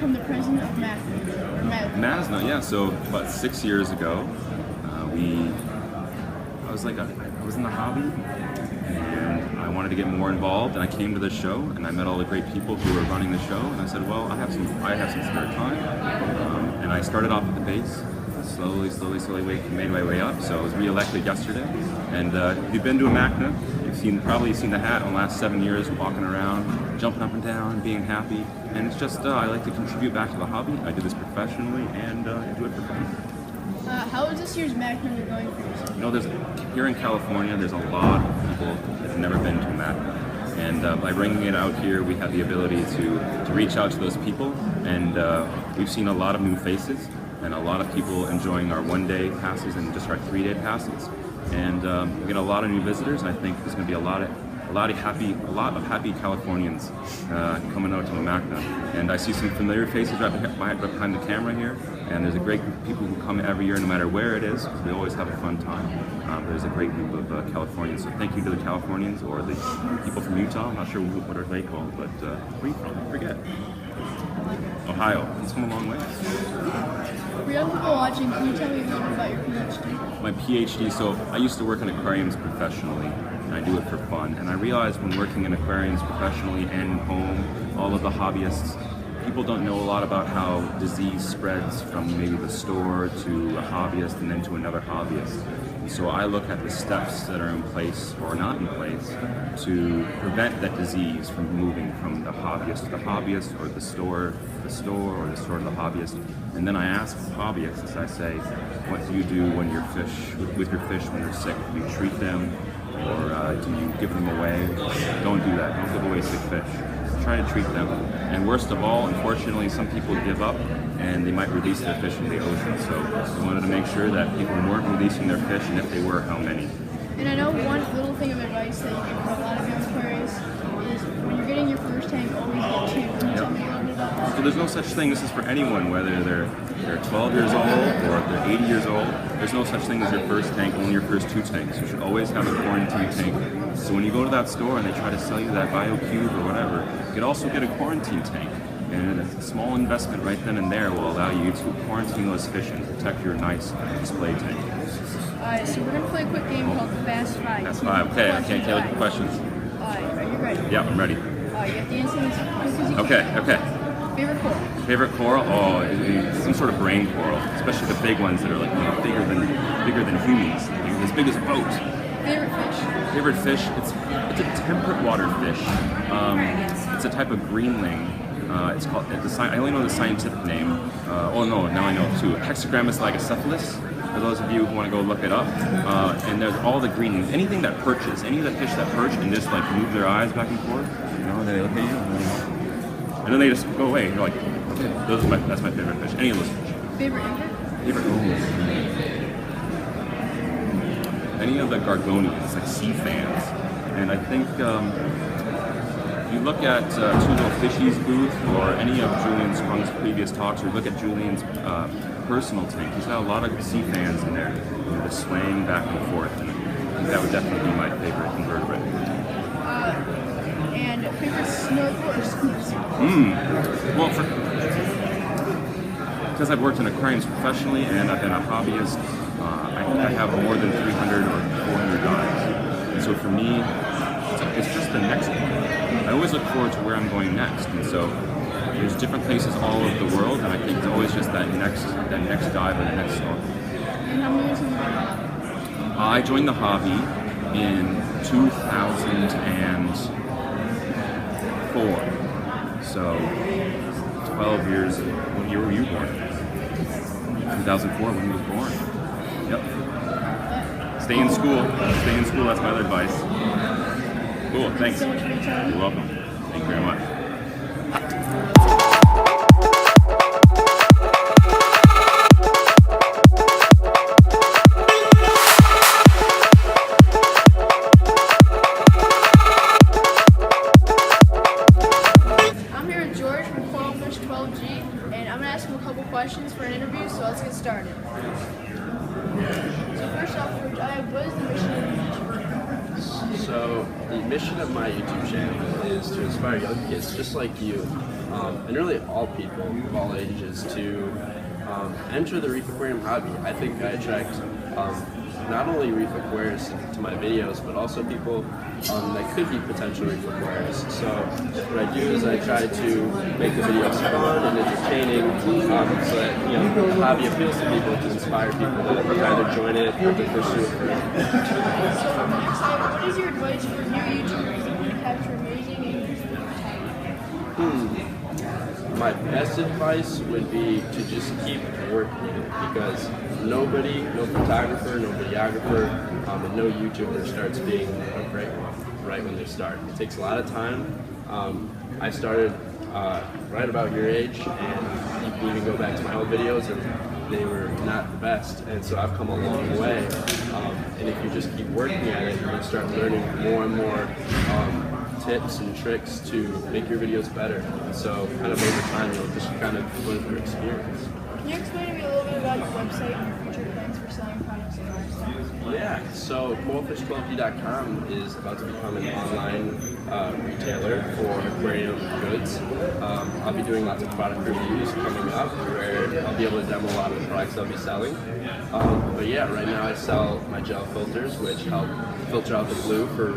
become the president of MACNA? MACNA, yeah. So about 6 years ago, I was in the hobby, and I wanted to get more involved. And I came to the show, and I met all the great people who were running the show. And I said, well, I have some spare time, and I started off at the base. Slowly made my way up. So I was re-elected yesterday. And if you've been to a MACNA, you've probably seen the hat in the last 7 years, walking around, jumping up and down, being happy. And it's just, I like to contribute back to the hobby. I do this professionally and do it for fun. How is this year's MACNA going for you? You know, here in California, there's a lot of people that have never been to a MACNA. And by bringing it out here, we have the ability to reach out to those people. And we've seen a lot of new faces and a lot of people enjoying our one-day passes and just our 3-day passes. And we get a lot of new visitors. And I think there's going to be a lot of happy Californians coming out to the MACNA. And I see some familiar faces right behind the camera here. And there's a great group of people who come every year, no matter where it is, because we always have a fun time. There's a great group of Californians. So thank you to the Californians or the people from Utah. I'm not sure what are they called, but where are you from? I forget. Ohio. It's come a long way. For young people watching, can you tell me a little bit about your PhD? My PhD, so I used to work in aquariums professionally, and I do it for fun. And I realized when working in aquariums professionally and home, all of the hobbyists, people don't know a lot about how disease spreads from maybe the store to a hobbyist and then to another hobbyist. And so I look at the steps that are in place or not in place to prevent that disease from moving from the hobbyist to the hobbyist, or the store or the store to the hobbyist. And then I ask hobbyists, I say, what do you do when your fish, with your fish when they're sick? Do you treat them, or do you give them away? Don't do that. Don't give away sick fish. Try to treat them. And worst of all, unfortunately, some people give up and they might release their fish into the ocean. So we wanted to make sure that people weren't releasing their fish, and if they were, how many. And I know one little thing of advice that you give for a lot of young aquariums is when you're getting your first tank, always get 2. Can you tell me a little bit about that? So there's no such thing. This is for anyone, whether they're 12 years old or if they're 80 years old. There's no such thing as your first tank, only your first 2 tanks. You should always have a quarantine tank. So when you go to that store and they try to sell you that BioCube or whatever, you can also get a quarantine tank. And a small investment right then and there will allow you to quarantine those fish and protect your nice display tank. Alright, so we're going to play a quick game called Fast 5. Fast 5, okay, can't look at questions. Alright, are you ready? Yeah, I'm ready. You have to answer this as quick as you can. Okay. Favorite coral? Favorite coral? Oh, it's some sort of brain coral, especially the big ones that are like bigger than humans, as big as a boat. Favorite fish? Favorite fish? It's a temperate water fish. It's a type of greenling. It's called. I only know the scientific name. Now I know too. Hexagrammus lygocephalus. For those of you who want to go look it up, and there's all the greenlings. Anything that perches, any of the fish that perch and just like move their eyes back and forth. You know, they look at you, and then they just go away. You're like, okay, that's my favorite fish. Any of those fish. Favorite invert? Favorite. Any of the gorgonians, like sea fans, and I think. You look at Two Little Fishies booth or any of Julian Sprung's previous talks, or look at Julian's personal tank. He's got a lot of sea fans in there, just swaying back and forth, and I think that would definitely be my favorite invertebrate. And favorite snorkel or scuba suit? Well, because I've worked in aquariums professionally and I've been a hobbyist, I have more than 300 or 400 dives. And so for me, it's just the next one. I always look forward to where I'm going next, and so there's different places all over the world, and I think it's always just that next dive or the next snorkel. And how many years have you been in the hobby? I joined the hobby in 2004, so 12 years. What year were you born? 2004 when he was born. Yep. Stay in school. Stay in school. That's my other advice. Cool, thanks. So much for your time. You're welcome. Thank you very much. I'm here with George from Coralfish 12G, and I'm going to ask him a couple questions for an interview, so let's get started. So first off, George, what is the mission of your YouTube channel? So the mission of my YouTube channel is to inspire young kids just like you and really all people of all ages to enter the reef aquarium hobby. I think I attract not only reef aquarists to my videos, but also people that could be potential reef aquarists. So what I do is I try to make the videos fun and entertaining, so that the hobby appeals to people, to inspire people to either join it or to pursue it further. So next, what is your advice for new YouTubers that want to capture amazing images with photography? My best advice would be to just keep working, because no photographer, no videographer, and no YouTuber starts being a great one right when they start. It takes a lot of time. I started right about your age, and you can even go back to my old videos, and they were not the best. And so I've come a long way. And if you just keep working at it, you'll start learning more and more tips and tricks to make your videos better. So kind of over time, you'll just kind of learn through experience. Can you explain to me a little bit about your website and your future plans for selling products and lifestyle? Yeah, so coilfish12d.com is about to become an online retailer for aquarium goods. I'll be doing lots of product reviews coming up where I'll be able to demo a lot of the products I'll be selling. But yeah, right now I sell my gel filters, which help filter out the glue for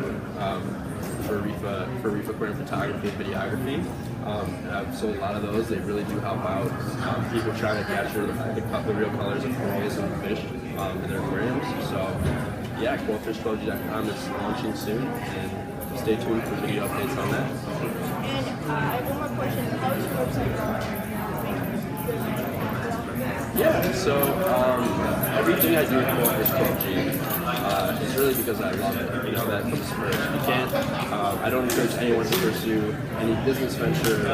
reef aquarium photography and videography. I've sold a lot of those. They really do help out people trying to capture the real colors of corals and fish in their aquariums. So yeah, coilfish12d.com is launching soon, and stay tuned for video updates on that. And I have one more question. How is your website going? Yeah, so everything I do with coilfish12d is really because I love it. That comes first. You can't. I don't encourage anyone to pursue any business venture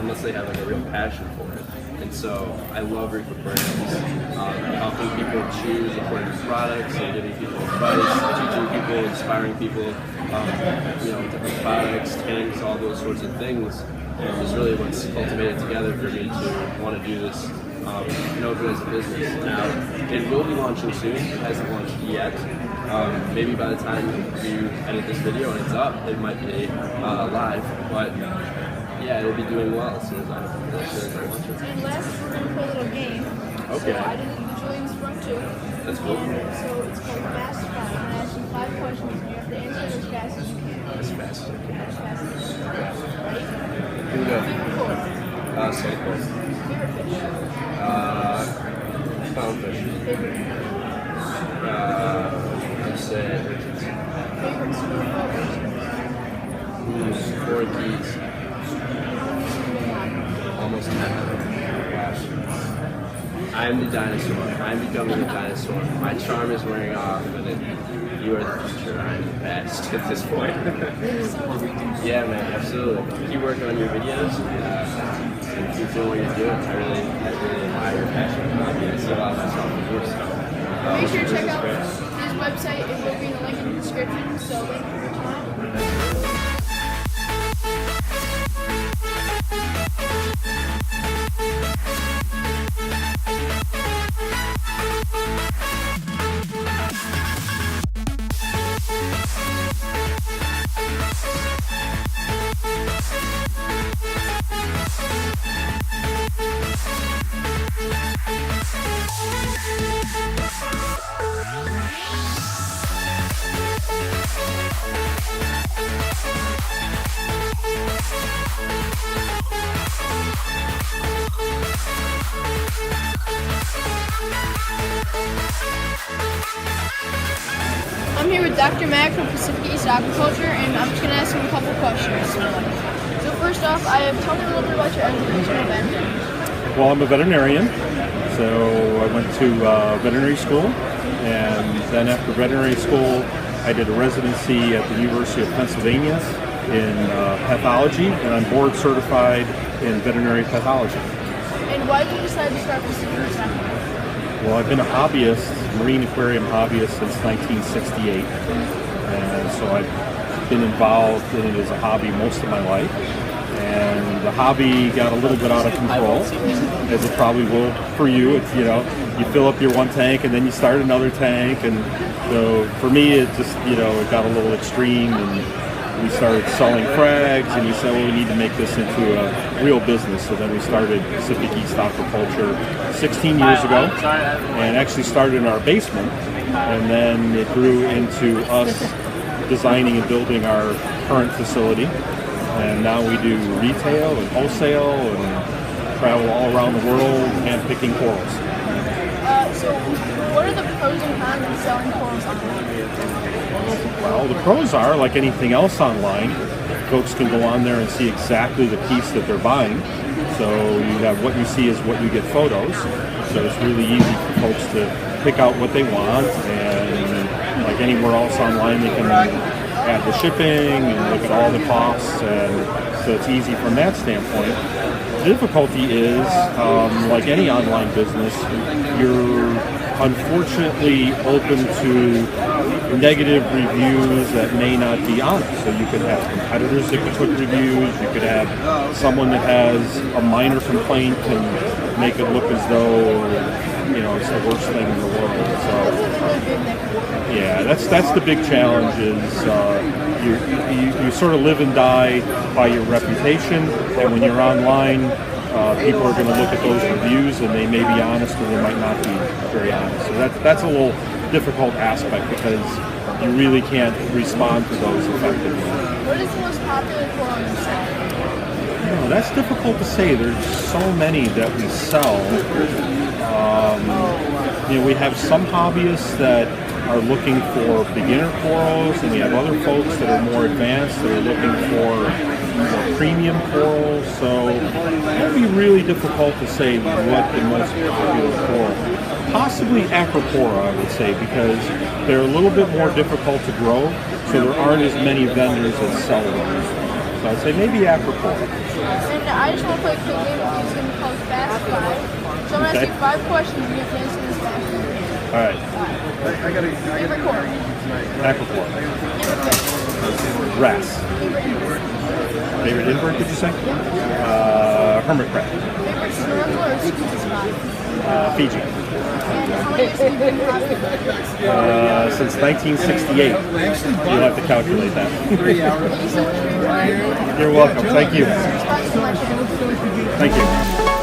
unless they have a real passion for it. And so I love reef aquariums, helping people choose aquarium products, and giving people advice, teaching people, inspiring people, different products, tanks, all those sorts of things. Is really what's cultivated together for me to want to do this. Know it as a business. Now, it will be launching soon. It hasn't launched yet. Maybe by the time you edit this video and it's up, it might be live. But yeah, it'll be doing well as soon as I launch it. And last, we're going to play a little game. Okay. So I did it usually in sprung too. That's cool. So it's called Fast Five. I'm going to ask you 5 questions, and you have to answer as fast as you can. As fast as I can. As fast as you can. Ready? Here we go. Favorite color? Cycle. Favorite fish? Poundfish. Favorite food? I'd say Favorite superhero? Four keys. Almost 10. Gosh. I'm the dinosaur. I'm becoming the dinosaur. My charm is wearing off, and you are the future. I'm the best at this point. Yeah, man, absolutely. Keep working on your videos, and keep doing what you're doing. I really admire your passion for hobby. I still allow myself to do so. Make sure to check out his website. It will be in the link in the description. So thank you for your time. I'm here with Dr. Mac from Pacific East Aquaculture, and I'm just going to ask him a couple questions. So first off, tell me a little bit about your education at veterinary. Well, I'm a veterinarian, so I went to veterinary school, and then after veterinary school, I did a residency at the University of Pennsylvania in pathology, and I'm board certified in veterinary pathology. And why did you decide to start Pacific East Aquaculture? Well, I've been a hobbyist, marine aquarium hobbyist since 1968, and so I've been involved in it as a hobby most of my life. And the hobby got a little bit out of control, as it probably will for you. It's, you fill up your one tank and then you start another tank, and so for me it just, it got a little extreme, and we started selling frags, and we said, well, we need to make this into a real business. So then we started Pacific East Aquaculture 16 years ago, and actually started in our basement, and then it grew into us designing and building our current facility. And now we do retail and wholesale and travel all around the world hand-picking corals. So what are the pros and cons of selling corals online? Well, the pros are, like anything else online, folks can go on there and see exactly the piece that they're buying. So you have what you see is what you get photos. So it's really easy for folks to pick out what they want, and like anywhere else online, they can add the shipping and look at all the costs, and so it's easy from that standpoint. The difficulty is, like any online business, you're unfortunately open to negative reviews that may not be honest. So you could have competitors that could put reviews, you could have someone that has a minor complaint and make it look as though, you know, it's the worst thing in the world. So yeah, that's the big challenge is you sort of live and die by your reputation, and when you're online, people are going to look at those reviews and they may be honest or they might not be very honest. So that's a little difficult aspect because you really can't respond to those effectively. What is the most popular coral you sell? No, that's difficult to say. There's so many that we sell. You know, we have some hobbyists that are looking for beginner corals, and we have other folks that are more advanced that are looking for more premium corals. So it would be really difficult to say what the most popular coral. Possibly acropora, I would say, because they're a little bit more difficult to grow, so there aren't as many vendors that sell those. So I'd say maybe acropora. And I just want to play a quick game with you. It's going to be called Fast Five. So I'm going to ask you 5 questions and you have to answer this fast. All right. Favorite coral? Acropora. Favorite fish? Wrasse. Favorite invert? Favorite invert, did you say? Hermit crab. Favorite snorkel or scuba spot? Fiji. And how many years have you been hobby? Since 1968. You'll have to calculate that. Thank you so much for your time. You're welcome. Thank you. Subscribe to my channel. Thank you.